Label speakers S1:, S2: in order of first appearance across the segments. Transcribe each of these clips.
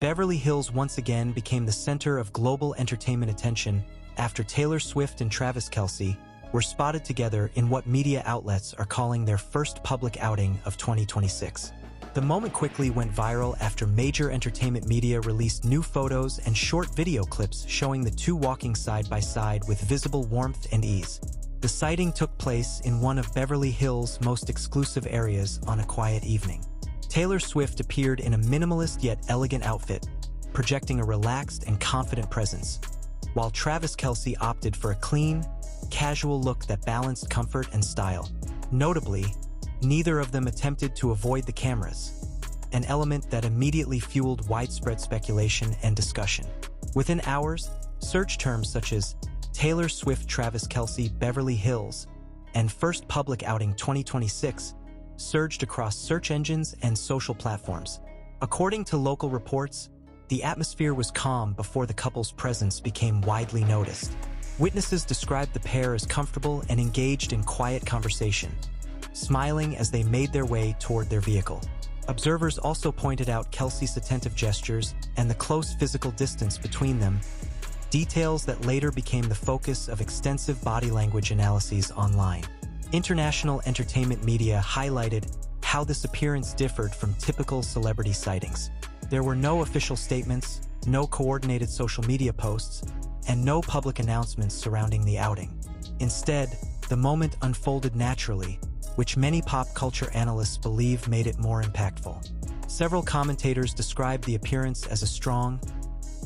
S1: Beverly Hills once again became the center of global entertainment attention after Taylor Swift and Travis Kelce were spotted together in what media outlets are calling their first public outing of 2026. The moment quickly went viral after major entertainment media released new photos and short video clips showing the two walking side by side with visible warmth and ease. The sighting took place in one of Beverly Hills' most exclusive areas on a quiet evening. Taylor Swift appeared in a minimalist yet elegant outfit, projecting a relaxed and confident presence, while Travis Kelce opted for a clean, casual look that balanced comfort and style. Notably, neither of them attempted to avoid the cameras, an element that immediately fueled widespread speculation and discussion. Within hours, search terms such as Taylor Swift, Travis Kelce, Beverly Hills, and First Public Outing 2026 surged across search engines and social platforms. According to local reports, the atmosphere was calm before the couple's presence became widely noticed. Witnesses described the pair as comfortable and engaged in quiet conversation, smiling as they made their way toward their vehicle. Observers also pointed out Kelce's attentive gestures and the close physical distance between them, details that later became the focus of extensive body language analyses online. International entertainment media highlighted how this appearance differed from typical celebrity sightings. There were no official statements, no coordinated social media posts, and no public announcements surrounding the outing. Instead, the moment unfolded naturally, which many pop culture analysts believe made it more impactful. Several commentators described the appearance as a strong,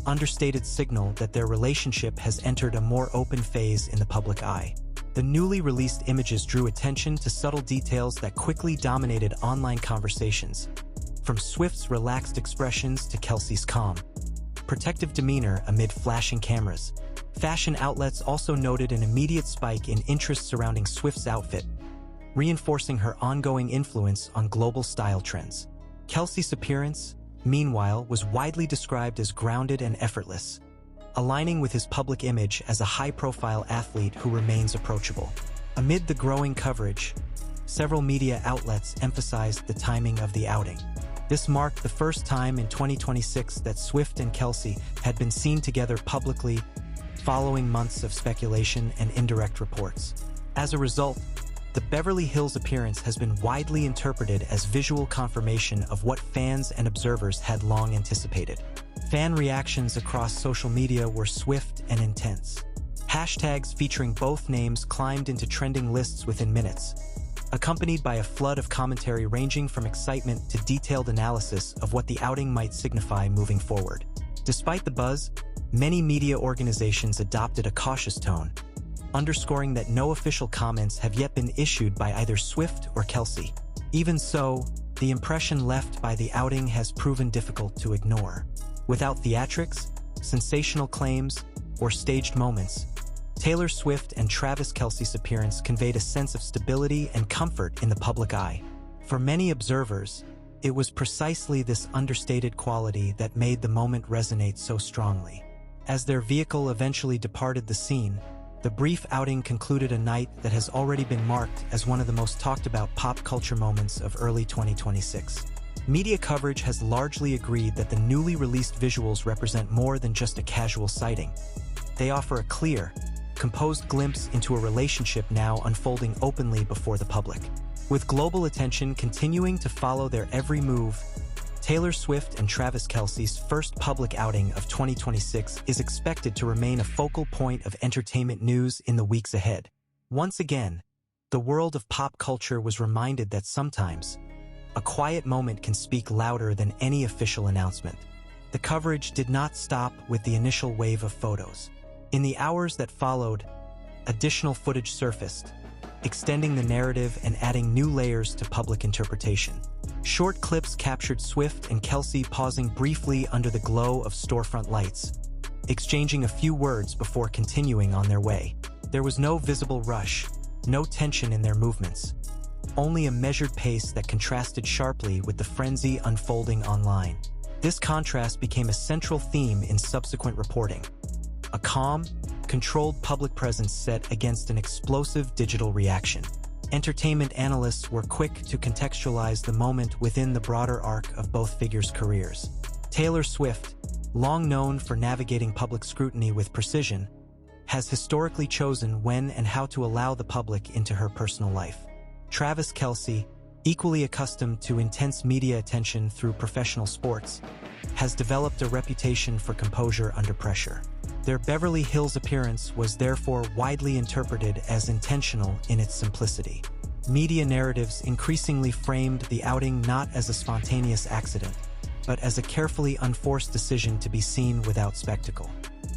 S1: understated signal that their relationship has entered a more open phase in the public eye. The newly released images drew attention to subtle details that quickly dominated online conversations, from Swift's relaxed expressions to Kelce's calm, protective demeanor amid flashing cameras. Fashion outlets also noted an immediate spike in interest surrounding Swift's outfit, reinforcing her ongoing influence on global style trends. Kelce's appearance, meanwhile, was widely described as grounded and effortless, aligning with his public image as a high-profile athlete who remains approachable. Amid the growing coverage, several media outlets emphasized the timing of the outing. This marked the first time in 2026 that Swift and Kelce had been seen together publicly, following months of speculation and indirect reports. As a result, the Beverly Hills appearance has been widely interpreted as visual confirmation of what fans and observers had long anticipated. Fan reactions across social media were swift and intense. Hashtags featuring both names climbed into trending lists within minutes, accompanied by a flood of commentary ranging from excitement to detailed analysis of what the outing might signify moving forward. Despite the buzz, many media organizations adopted a cautious tone, underscoring that no official comments have yet been issued by either Swift or Kelce. Even so, the impression left by the outing has proven difficult to ignore. Without theatrics, sensational claims, or staged moments, Taylor Swift and Travis Kelce's appearance conveyed a sense of stability and comfort in the public eye. For many observers, it was precisely this understated quality that made the moment resonate so strongly. As their vehicle eventually departed the scene, the brief outing concluded a night that has already been marked as one of the most talked about pop culture moments of early 2026. Media coverage has largely agreed that the newly released visuals represent more than just a casual sighting. They offer a clear, composed glimpse into a relationship now unfolding openly before the public. With global attention continuing to follow their every move, Taylor Swift and Travis Kelce's first public outing of 2026 is expected to remain a focal point of entertainment news in the weeks ahead. Once again, the world of pop culture was reminded that sometimes, a quiet moment can speak louder than any official announcement. The coverage did not stop with the initial wave of photos. In the hours that followed, additional footage surfaced, extending the narrative and adding new layers to public interpretation. Short clips captured Swift and Kelce pausing briefly under the glow of storefront lights, exchanging a few words before continuing on their way. There was no visible rush, no tension in their movements, only a measured pace that contrasted sharply with the frenzy unfolding online. This contrast became a central theme in subsequent reporting. A calm, controlled public presence set against an explosive digital reaction. Entertainment analysts were quick to contextualize the moment within the broader arc of both figures' careers. Taylor Swift, long known for navigating public scrutiny with precision, has historically chosen when and how to allow the public into her personal life. Travis Kelce, equally accustomed to intense media attention through professional sports, has developed a reputation for composure under pressure. Their Beverly Hills appearance was therefore widely interpreted as intentional in its simplicity. Media narratives increasingly framed the outing not as a spontaneous accident, but as a carefully unforced decision to be seen without spectacle.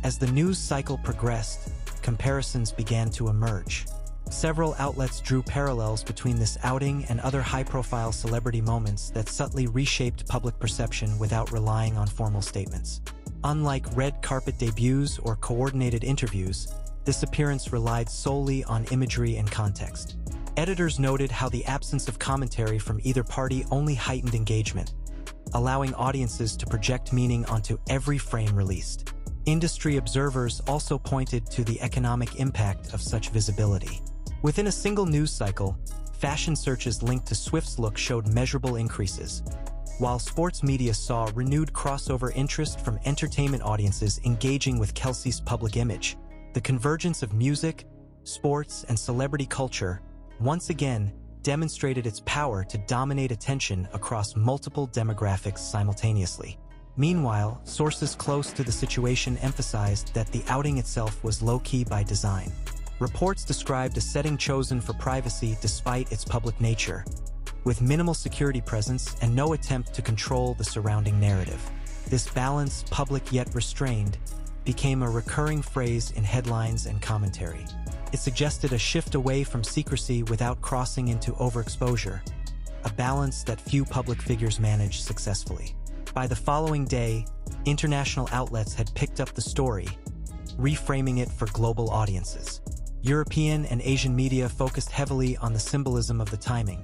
S1: As the news cycle progressed, comparisons began to emerge. Several outlets drew parallels between this outing and other high-profile celebrity moments that subtly reshaped public perception without relying on formal statements. Unlike red carpet debuts or coordinated interviews, this appearance relied solely on imagery and context. Editors noted how the absence of commentary from either party only heightened engagement, allowing audiences to project meaning onto every frame released. Industry observers also pointed to the economic impact of such visibility. Within a single news cycle, fashion searches linked to Swift's look showed measurable increases, while sports media saw renewed crossover interest from entertainment audiences engaging with Kelce's public image. The convergence of music, sports, and celebrity culture once again demonstrated its power to dominate attention across multiple demographics simultaneously. Meanwhile, sources close to the situation emphasized that the outing itself was low-key by design. Reports described a setting chosen for privacy despite its public nature, with minimal security presence and no attempt to control the surrounding narrative. This balance, public yet restrained, became a recurring phrase in headlines and commentary. It suggested a shift away from secrecy without crossing into overexposure, a balance that few public figures manage successfully. By the following day, international outlets had picked up the story, reframing it for global audiences. European and Asian media focused heavily on the symbolism of the timing,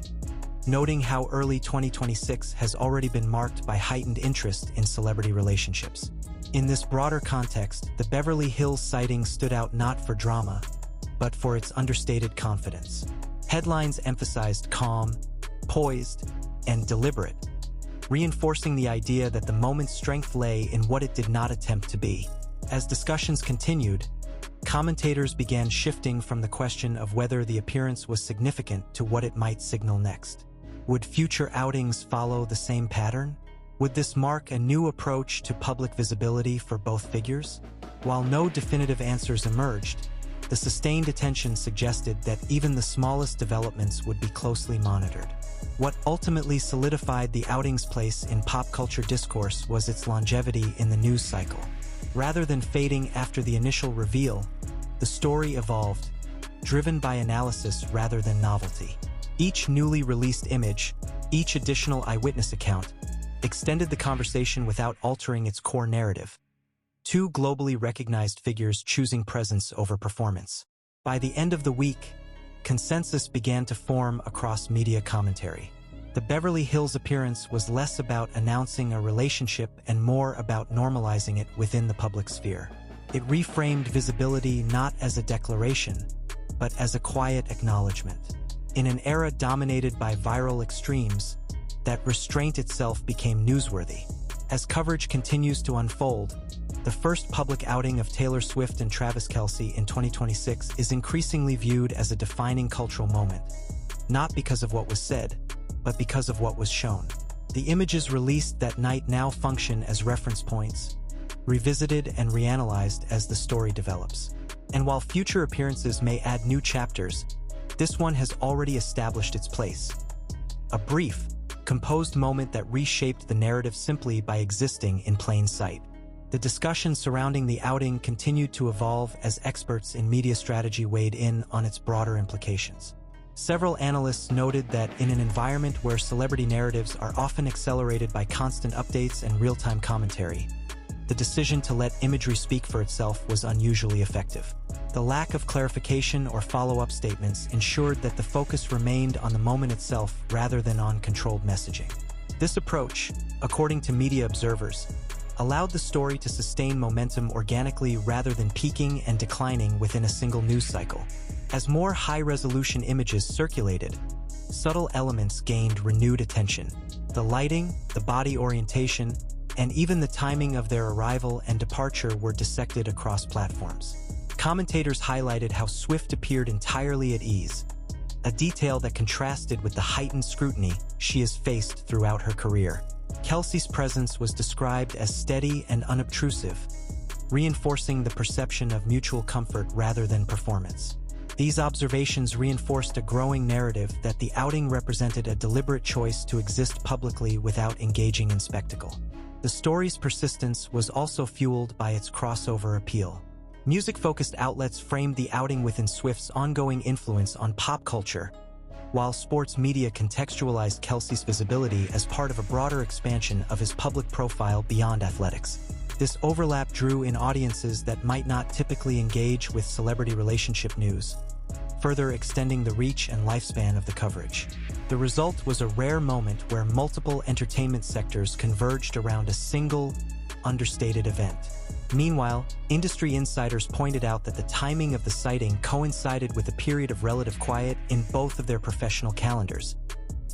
S1: noting how early 2026 has already been marked by heightened interest in celebrity relationships. In this broader context, the Beverly Hills sighting stood out not for drama, but for its understated confidence. Headlines emphasized calm, poised, and deliberate, reinforcing the idea that the moment's strength lay in what it did not attempt to be. As discussions continued, commentators began shifting from the question of whether the appearance was significant to what it might signal next. Would future outings follow the same pattern? Would this mark a new approach to public visibility for both figures? While no definitive answers emerged, the sustained attention suggested that even the smallest developments would be closely monitored. What ultimately solidified the outing's place in pop culture discourse was its longevity in the news cycle. Rather than fading after the initial reveal, the story evolved, driven by analysis rather than novelty. Each newly released image, each additional eyewitness account, extended the conversation without altering its core narrative. Two globally recognized figures choosing presence over performance. By the end of the week, consensus began to form across media commentary. The Beverly Hills appearance was less about announcing a relationship and more about normalizing it within the public sphere. It reframed visibility not as a declaration, but as a quiet acknowledgement. In an era dominated by viral extremes, that restraint itself became newsworthy. As coverage continues to unfold, the first public outing of Taylor Swift and Travis Kelce in 2026 is increasingly viewed as a defining cultural moment, not because of what was said, but because of what was shown. The images released that night now function as reference points, revisited and reanalyzed as the story develops. And while future appearances may add new chapters, this one has already established its place. A brief, composed moment that reshaped the narrative simply by existing in plain sight. The discussion surrounding the outing continued to evolve as experts in media strategy weighed in on its broader implications. Several analysts noted that in an environment where celebrity narratives are often accelerated by constant updates and real-time commentary, the decision to let imagery speak for itself was unusually effective. The lack of clarification or follow-up statements ensured that the focus remained on the moment itself rather than on controlled messaging. This approach, according to media observers, allowed the story to sustain momentum organically rather than peaking and declining within a single news cycle. As more high-resolution images circulated, subtle elements gained renewed attention. The lighting, the body orientation, and even the timing of their arrival and departure were dissected across platforms. Commentators highlighted how Swift appeared entirely at ease, a detail that contrasted with the heightened scrutiny she has faced throughout her career. Kelce's presence was described as steady and unobtrusive, reinforcing the perception of mutual comfort rather than performance. These observations reinforced a growing narrative that the outing represented a deliberate choice to exist publicly without engaging in spectacle. The story's persistence was also fueled by its crossover appeal. Music-focused outlets framed the outing within Swift's ongoing influence on pop culture, while sports media contextualized Kelce's visibility as part of a broader expansion of his public profile beyond athletics. This overlap drew in audiences that might not typically engage with celebrity relationship news, further extending the reach and lifespan of the coverage. The result was a rare moment where multiple entertainment sectors converged around a single, understated event. Meanwhile, industry insiders pointed out that the timing of the sighting coincided with a period of relative quiet in both of their professional calendars,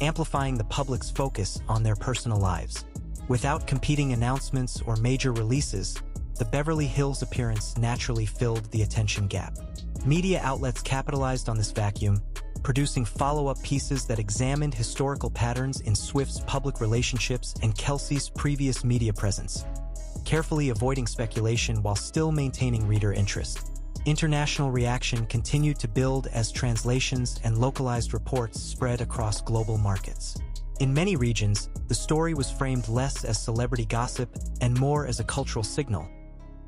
S1: amplifying the public's focus on their personal lives. Without competing announcements or major releases, the Beverly Hills appearance naturally filled the attention gap. Media outlets capitalized on this vacuum, producing follow-up pieces that examined historical patterns in Swift's public relationships and Kelce's previous media presence, carefully avoiding speculation while still maintaining reader interest. International reaction continued to build as translations and localized reports spread across global markets. In many regions, the story was framed less as celebrity gossip and more as a cultural signal,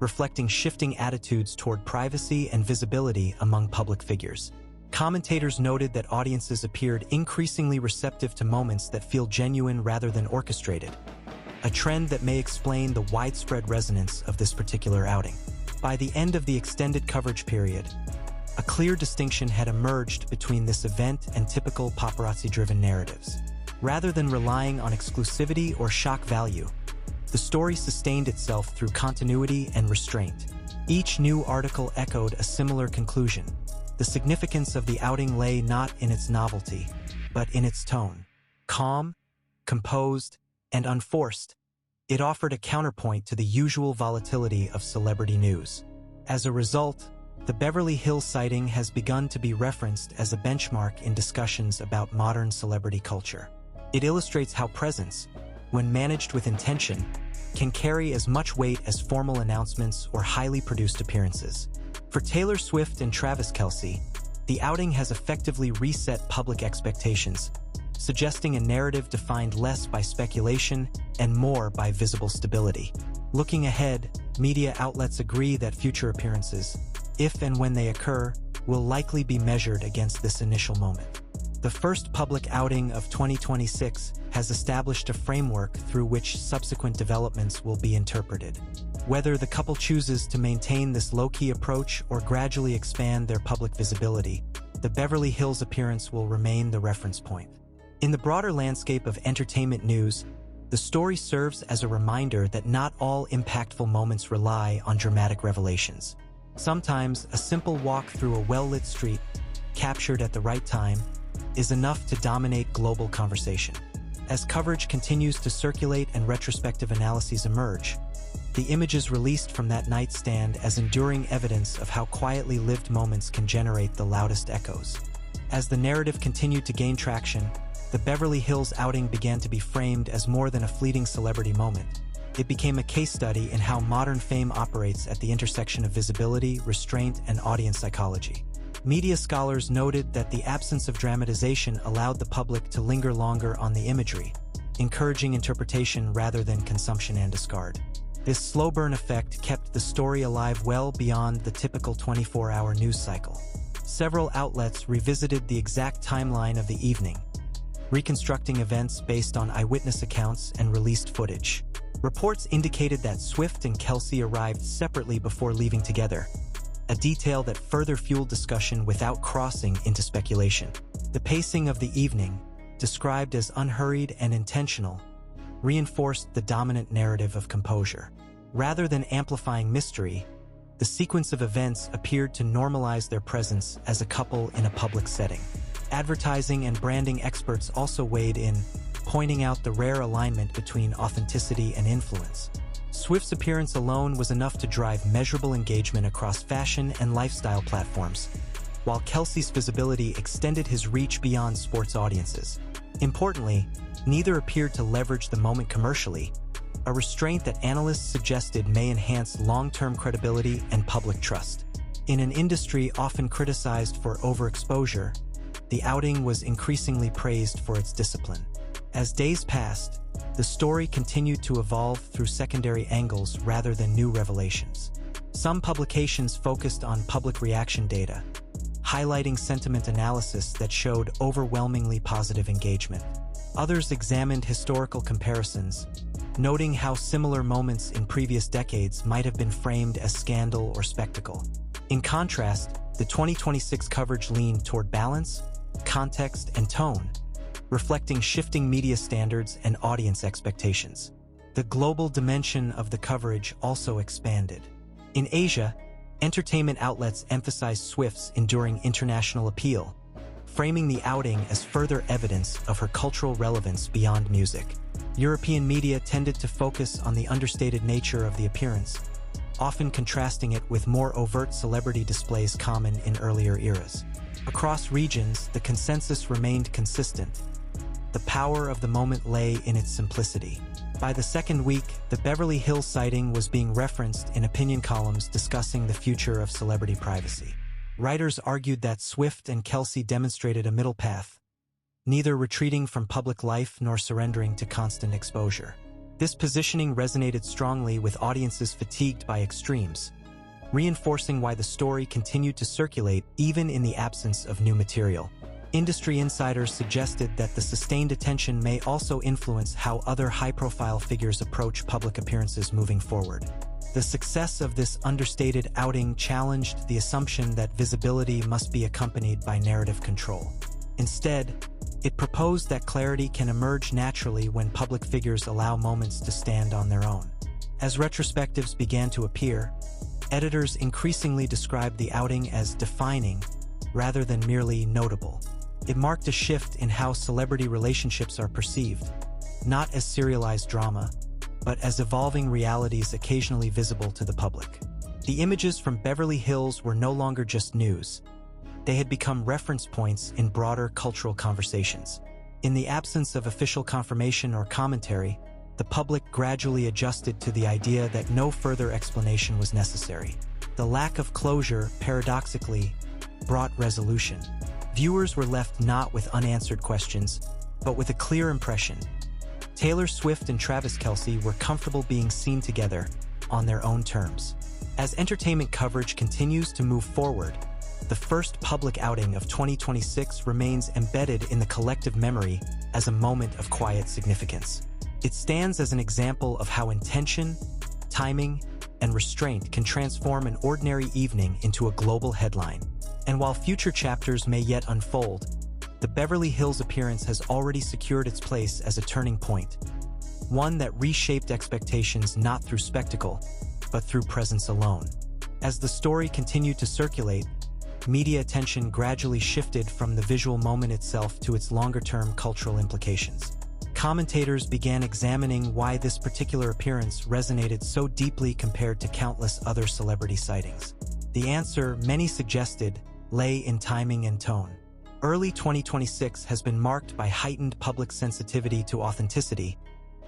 S1: reflecting shifting attitudes toward privacy and visibility among public figures. Commentators noted that audiences appeared increasingly receptive to moments that feel genuine rather than orchestrated, a trend that may explain the widespread resonance of this particular outing. By the end of the extended coverage period, a clear distinction had emerged between this event and typical paparazzi-driven narratives. Rather than relying on exclusivity or shock value, the story sustained itself through continuity and restraint. Each new article echoed a similar conclusion. The significance of the outing lay not in its novelty, but in its tone. Calm, composed, and unforced, it offered a counterpoint to the usual volatility of celebrity news. As a result, the Beverly Hills sighting has begun to be referenced as a benchmark in discussions about modern celebrity culture. It illustrates how presence, when managed with intention, can carry as much weight as formal announcements or highly produced appearances. For Taylor Swift and Travis Kelce, the outing has effectively reset public expectations, suggesting a narrative defined less by speculation and more by visible stability. Looking ahead, media outlets agree that future appearances, if and when they occur, will likely be measured against this initial moment. The first public outing of 2026 has established a framework through which subsequent developments will be interpreted. Whether the couple chooses to maintain this low-key approach or gradually expand their public visibility, the Beverly Hills appearance will remain the reference point. In the broader landscape of entertainment news, the story serves as a reminder that not all impactful moments rely on dramatic revelations. Sometimes, a simple walk through a well-lit street, captured at the right time, is enough to dominate global conversation. As coverage continues to circulate and retrospective analyses emerge, the images released from that night stand as enduring evidence of how quietly lived moments can generate the loudest echoes. As the narrative continued to gain traction, the Beverly Hills outing began to be framed as more than a fleeting celebrity moment. It became a case study in how modern fame operates at the intersection of visibility, restraint, and audience psychology. Media scholars noted that the absence of dramatization allowed the public to linger longer on the imagery, encouraging interpretation rather than consumption and discard. This slow burn effect kept the story alive well beyond the typical 24-hour news cycle. Several outlets revisited the exact timeline of the evening, reconstructing events based on eyewitness accounts and released footage. Reports indicated that Swift and Kelce arrived separately before leaving together, a detail that further fueled discussion without crossing into speculation. The pacing of the evening, described as unhurried and intentional, reinforced the dominant narrative of composure. Rather than amplifying mystery, the sequence of events appeared to normalize their presence as a couple in a public setting. Advertising and branding experts also weighed in, pointing out the rare alignment between authenticity and influence. Swift's appearance alone was enough to drive measurable engagement across fashion and lifestyle platforms, while Kelce's visibility extended his reach beyond sports audiences. Importantly, neither appeared to leverage the moment commercially, a restraint that analysts suggested may enhance long-term credibility and public trust. In an industry often criticized for overexposure, the outing was increasingly praised for its discipline. As days passed, the story continued to evolve through secondary angles rather than new revelations. Some publications focused on public reaction data, highlighting sentiment analysis that showed overwhelmingly positive engagement. Others examined historical comparisons, noting how similar moments in previous decades might have been framed as scandal or spectacle. In contrast, the 2026 coverage leaned toward balance, context, and tone, reflecting shifting media standards and audience expectations. The global dimension of the coverage also expanded. In Asia, entertainment outlets emphasized Swift's enduring international appeal, framing the outing as further evidence of her cultural relevance beyond music. European media tended to focus on the understated nature of the appearance, often contrasting it with more overt celebrity displays common in earlier eras. Across regions, the consensus remained consistent. The power of the moment lay in its simplicity. By the second week, the Beverly Hills sighting was being referenced in opinion columns discussing the future of celebrity privacy. Writers argued that Swift and Kelce demonstrated a middle path, neither retreating from public life nor surrendering to constant exposure. This positioning resonated strongly with audiences fatigued by extremes, reinforcing why the story continued to circulate even in the absence of new material. Industry insiders suggested that the sustained attention may also influence how other high-profile figures approach public appearances moving forward. The success of this understated outing challenged the assumption that visibility must be accompanied by narrative control. Instead, it proposed that clarity can emerge naturally when public figures allow moments to stand on their own. As retrospectives began to appear, editors increasingly described the outing as defining rather than merely notable. It marked a shift in how celebrity relationships are perceived, not as serialized drama, but as evolving realities occasionally visible to the public. The images from Beverly Hills were no longer just news. They had become reference points in broader cultural conversations. In the absence of official confirmation or commentary, the public gradually adjusted to the idea that no further explanation was necessary. The lack of closure, paradoxically, brought resolution. Viewers were left not with unanswered questions, but with a clear impression. Taylor Swift and Travis Kelce were comfortable being seen together on their own terms. As entertainment coverage continues to move forward, the first public outing of 2026 remains embedded in the collective memory as a moment of quiet significance. It stands as an example of how intention, timing, and restraint can transform an ordinary evening into a global headline. And while future chapters may yet unfold, the Beverly Hills appearance has already secured its place as a turning point, one that reshaped expectations not through spectacle, but through presence alone. As the story continued to circulate, media attention gradually shifted from the visual moment itself to its longer-term cultural implications. Commentators began examining why this particular appearance resonated so deeply compared to countless other celebrity sightings. The answer, many suggested, lay in timing and tone. Early 2026 has been marked by heightened public sensitivity to authenticity,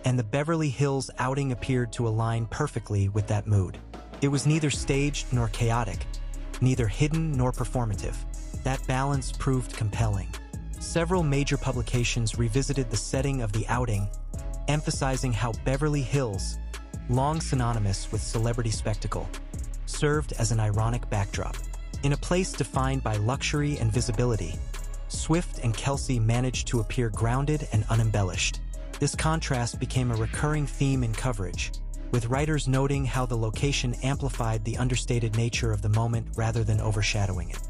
S1: and the Beverly Hills outing appeared to align perfectly with that mood. It was neither staged nor chaotic, neither hidden nor performative. That balance proved compelling. Several major publications revisited the setting of the outing, emphasizing how Beverly Hills, long synonymous with celebrity spectacle, served as an ironic backdrop. In a place defined by luxury and visibility, Swift and Kelce managed to appear grounded and unembellished. This contrast became a recurring theme in coverage, with writers noting how the location amplified the understated nature of the moment rather than overshadowing it.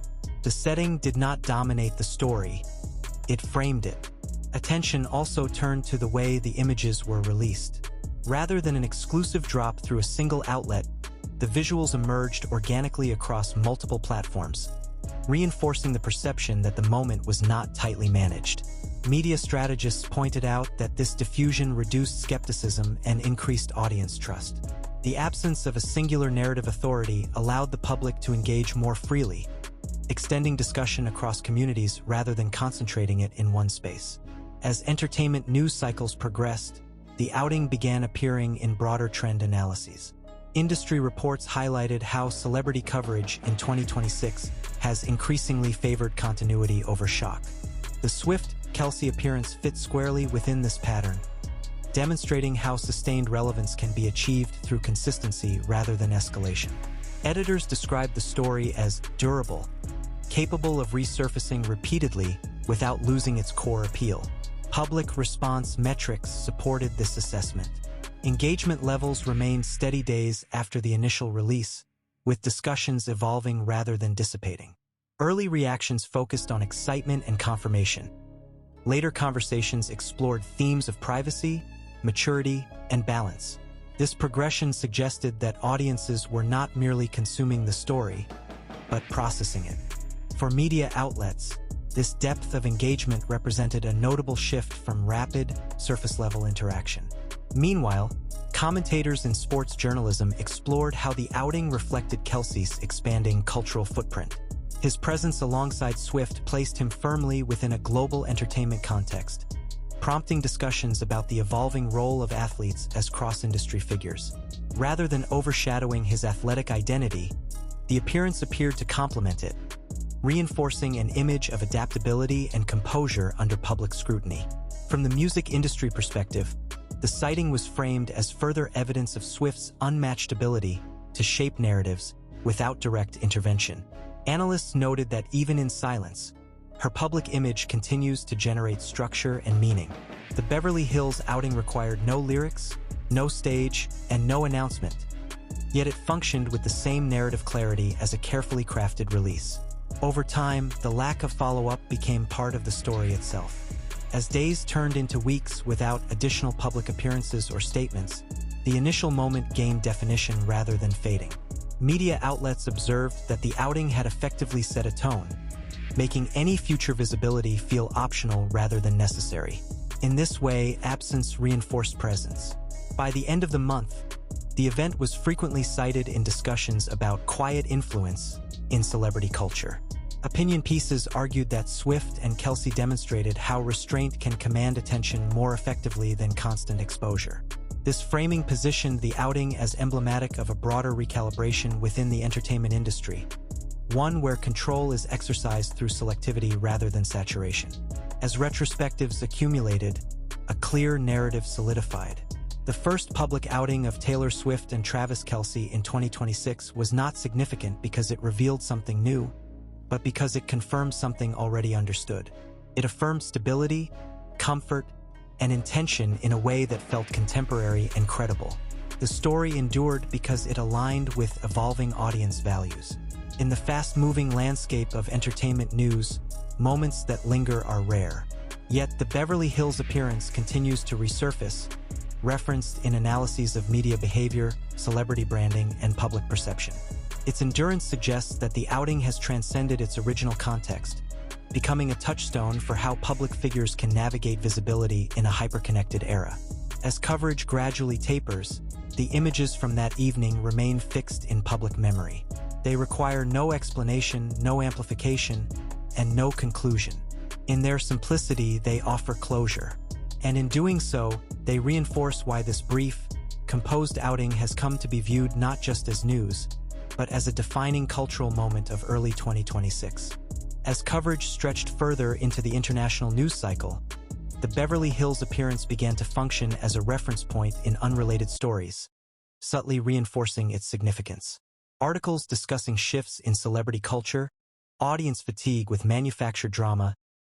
S1: The setting did not dominate the story, it framed it. Attention also turned to the way the images were released. Rather than an exclusive drop through a single outlet, the visuals emerged organically across multiple platforms, reinforcing the perception that the moment was not tightly managed. Media strategists pointed out that this diffusion reduced skepticism and increased audience trust. The absence of a singular narrative authority allowed the public to engage more freely, extending discussion across communities rather than concentrating it in one space. As entertainment news cycles progressed, the outing began appearing in broader trend analyses. Industry reports highlighted how celebrity coverage in 2026 has increasingly favored continuity over shock. The Swift-Kelce appearance fits squarely within this pattern, demonstrating how sustained relevance can be achieved through consistency rather than escalation. Editors described the story as durable, capable of resurfacing repeatedly without losing its core appeal. Public response metrics supported this assessment. Engagement levels remained steady days after the initial release, with discussions evolving rather than dissipating. Early reactions focused on excitement and confirmation. Later conversations explored themes of privacy, maturity, and balance. This progression suggested that audiences were not merely consuming the story, but processing it. For media outlets, this depth of engagement represented a notable shift from rapid, surface-level interaction. Meanwhile, commentators in sports journalism explored how the outing reflected Kelce's expanding cultural footprint. His presence alongside Swift placed him firmly within a global entertainment context, prompting discussions about the evolving role of athletes as cross-industry figures. Rather than overshadowing his athletic identity, the appearance appeared to complement it, reinforcing an image of adaptability and composure under public scrutiny. From the music industry perspective, the sighting was framed as further evidence of Swift's unmatched ability to shape narratives without direct intervention. Analysts noted that even in silence, her public image continues to generate structure and meaning. The Beverly Hills outing required no lyrics, no stage, and no announcement, yet it functioned with the same narrative clarity as a carefully crafted release. Over time, the lack of follow-up became part of the story itself. As days turned into weeks without additional public appearances or statements, the initial moment gained definition rather than fading. Media outlets observed that the outing had effectively set a tone, making any future visibility feel optional rather than necessary. In this way, absence reinforced presence. By the end of the month, the event was frequently cited in discussions about quiet influence in celebrity culture. Opinion pieces argued that Swift and Kelce demonstrated how restraint can command attention more effectively than constant exposure. This framing positioned the outing as emblematic of a broader recalibration within the entertainment industry, one where control is exercised through selectivity rather than saturation. As retrospectives accumulated, a clear narrative solidified. The first public outing of Taylor Swift and Travis Kelce in 2026 was not significant because it revealed something new, but because it confirmed something already understood. It affirmed stability, comfort, and intention in a way that felt contemporary and credible. The story endured because it aligned with evolving audience values. In the fast-moving landscape of entertainment news, moments that linger are rare. Yet the Beverly Hills appearance continues to resurface, referenced in analyses of media behavior, celebrity branding, and public perception. Its endurance suggests that the outing has transcended its original context, becoming a touchstone for how public figures can navigate visibility in a hyper-connected era. As coverage gradually tapers, the images from that evening remain fixed in public memory. They require no explanation, no amplification, and no conclusion. In their simplicity, they offer closure. And in doing so, they reinforce why this brief, composed outing has come to be viewed not just as news, but as a defining cultural moment of early 2026. As coverage stretched further into the international news cycle, the Beverly Hills appearance began to function as a reference point in unrelated stories, subtly reinforcing its significance. Articles discussing shifts in celebrity culture, audience fatigue with manufactured drama,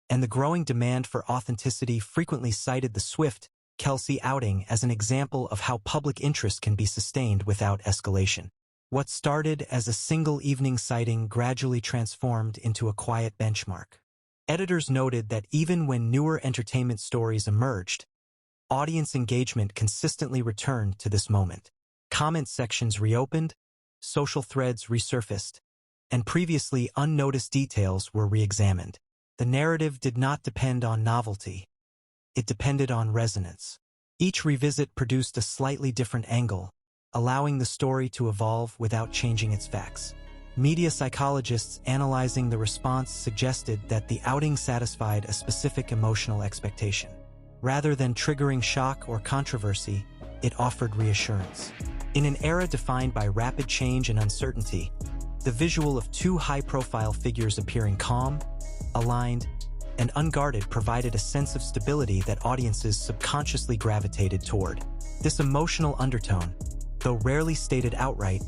S1: and the growing demand for authenticity frequently cited the Swift-Kelce outing as an example of how public interest can be sustained without escalation. What started as a single evening sighting gradually transformed into a quiet benchmark. Editors noted that even when newer entertainment stories emerged, audience engagement consistently returned to this moment. Comment sections reopened, social threads resurfaced, and previously unnoticed details were re-examined. The narrative did not depend on novelty. It depended on resonance. Each revisit produced a slightly different angle, allowing the story to evolve without changing its facts. Media psychologists analyzing the response suggested that the outing satisfied a specific emotional expectation. Rather than triggering shock or controversy, it offered reassurance. In an era defined by rapid change and uncertainty, the visual of two high-profile figures appearing calm, aligned, and unguarded provided a sense of stability that audiences subconsciously gravitated toward. This emotional undertone, though rarely stated outright,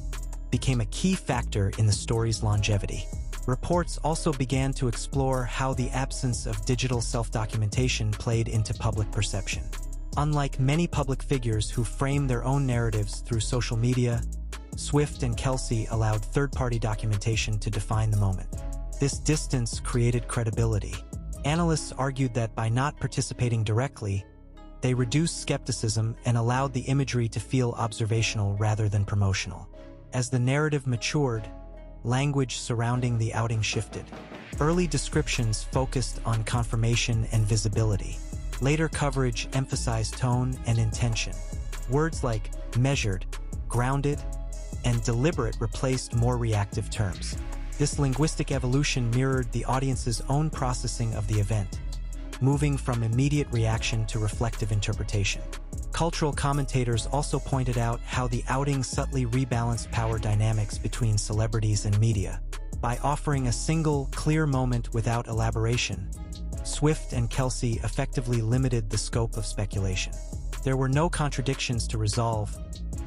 S1: became a key factor in the story's longevity. Reports also began to explore how the absence of digital self-documentation played into public perception. Unlike many public figures who frame their own narratives through social media, Swift and Kelce allowed third-party documentation to define the moment. This distance created credibility. Analysts argued that by not participating directly, they reduced skepticism and allowed the imagery to feel observational rather than promotional. As the narrative matured, language surrounding the outing shifted. Early descriptions focused on confirmation and visibility. Later coverage emphasized tone and intention. Words like measured, grounded, and deliberate replaced more reactive terms. This linguistic evolution mirrored the audience's own processing of the event, moving from immediate reaction to reflective interpretation. Cultural commentators also pointed out how the outing subtly rebalanced power dynamics between celebrities and media. By offering a single, clear moment without elaboration, Swift and Kelce effectively limited the scope of speculation. There were no contradictions to resolve,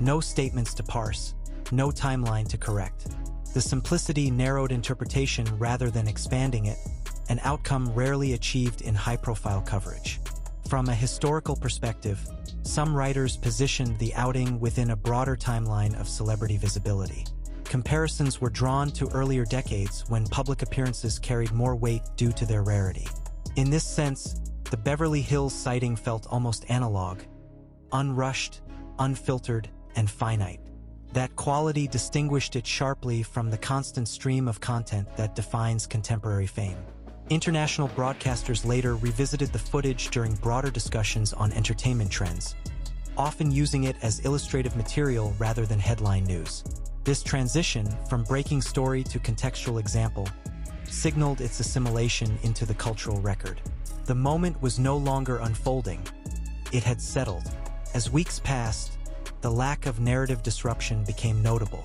S1: no statements to parse, no timeline to correct. The simplicity narrowed interpretation rather than expanding it, an outcome rarely achieved in high-profile coverage. From a historical perspective, some writers positioned the outing within a broader timeline of celebrity visibility. Comparisons were drawn to earlier decades when public appearances carried more weight due to their rarity. In this sense, the Beverly Hills sighting felt almost analog, unrushed, unfiltered, and finite. That quality distinguished it sharply from the constant stream of content that defines contemporary fame. International broadcasters later revisited the footage during broader discussions on entertainment trends, often using it as illustrative material rather than headline news. This transition from breaking story to contextual example signaled its assimilation into the cultural record. The moment was no longer unfolding. It had settled. As weeks passed, the lack of narrative disruption became notable.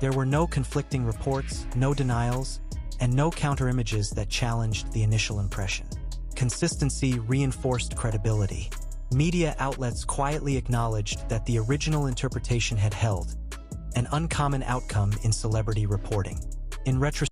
S1: There were no conflicting reports, no denials, and no counter-images that challenged the initial impression. Consistency reinforced credibility. Media outlets quietly acknowledged that the original interpretation had held, an uncommon outcome in celebrity reporting. In retrospect,